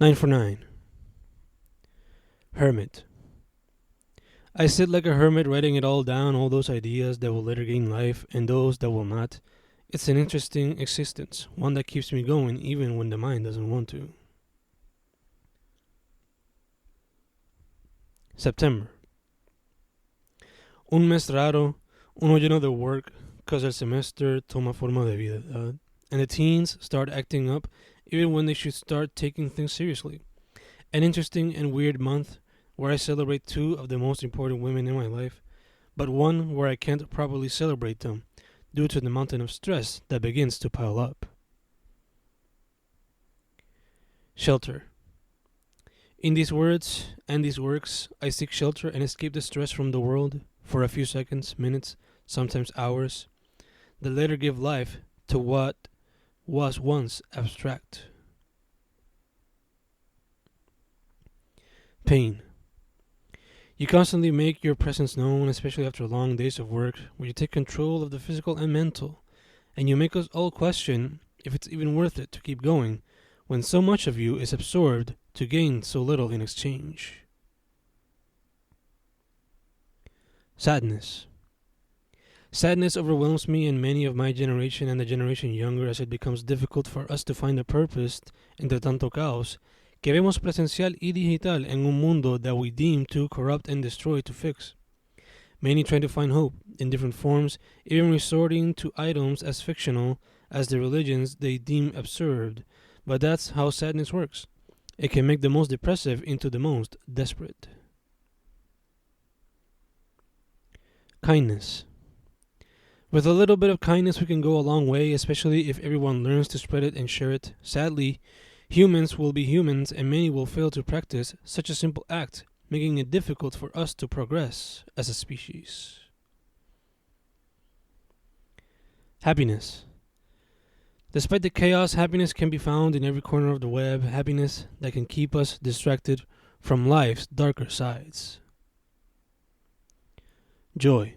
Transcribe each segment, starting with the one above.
9 for 9. Hermit. I sit like a hermit writing it all down, all those ideas that will later gain life and those that will not. It's an interesting existence, one that keeps me going even when the mind doesn't want to. September. Un mes raro, uno lleno de work, cause el semestre toma forma de vida, and the teens start acting up even when they should start taking things seriously. An interesting and weird month where I celebrate two of the most important women in my life, but one where I can't properly celebrate them due to the mountain of stress that begins to pile up. Shelter. In these words and these works, I seek shelter and escape the stress from the world for a few seconds, minutes, sometimes hours, that later give life to what was once abstract. Pain. You constantly make your presence known, especially after long days of work, where you take control of the physical and mental, and you make us all question if it's even worth it to keep going when so much of you is absorbed to gain so little in exchange. Sadness. Sadness overwhelms me and many of my generation and the generation younger as it becomes difficult for us to find a purpose entre tanto caos que vemos presencial y digital en un mundo that we deem too corrupt and destroyed to fix. Many try to find hope in different forms, even resorting to items as fictional as the religions they deem absurd, but that's how sadness works. It can make the most depressive into the most desperate. Kindness. With a little bit of kindness we can go a long way, especially if everyone learns to spread it and share it. Sadly, humans will be humans and many will fail to practice such a simple act, making it difficult for us to progress as a species. Happiness. Despite the chaos, happiness can be found in every corner of the web, happiness that can keep us distracted from life's darker sides. Joy.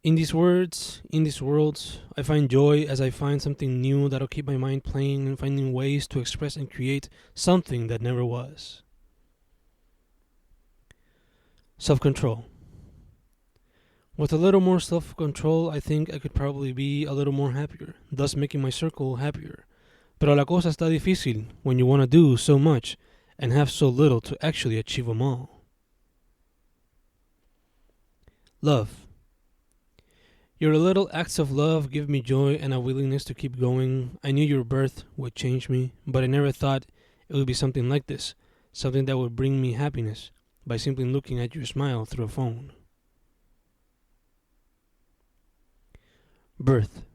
In these words, in these worlds, I find joy as I find something new that'll keep my mind playing and finding ways to express and create something that never was. Self-control. With a little more self-control, I think I could probably be a little more happier, thus making my circle happier. Pero la cosa está difícil when you want to do so much and have so little to actually achieve them all. Love. Your little acts of love give me joy and a willingness to keep going. I knew your birth would change me, but I never thought it would be something like this, something that would bring me happiness by simply looking at your smile through a phone. Birth.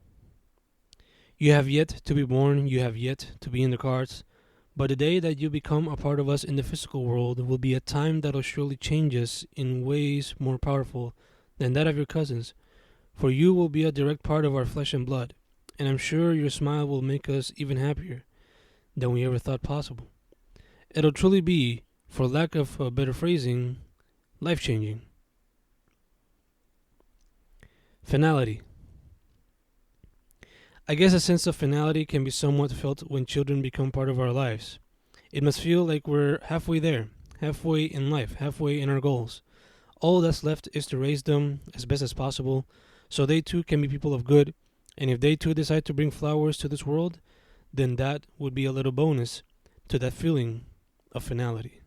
You have yet to be born, you have yet to be in the cards, but the day that you become a part of us in the physical world will be a time that'll surely change us in ways more powerful than that of your cousins, for you will be a direct part of our flesh and blood, and I'm sure your smile will make us even happier than we ever thought possible. It'll truly be, for lack of a better phrasing, life-changing. Finality. I guess a sense of finality can be somewhat felt when children become part of our lives. It must feel like we're halfway there, halfway in life, halfway in our goals. All that's left is to raise them as best as possible, so they too can be people of good, and if they too decide to bring flowers to this world, then that would be a little bonus to that feeling of finality.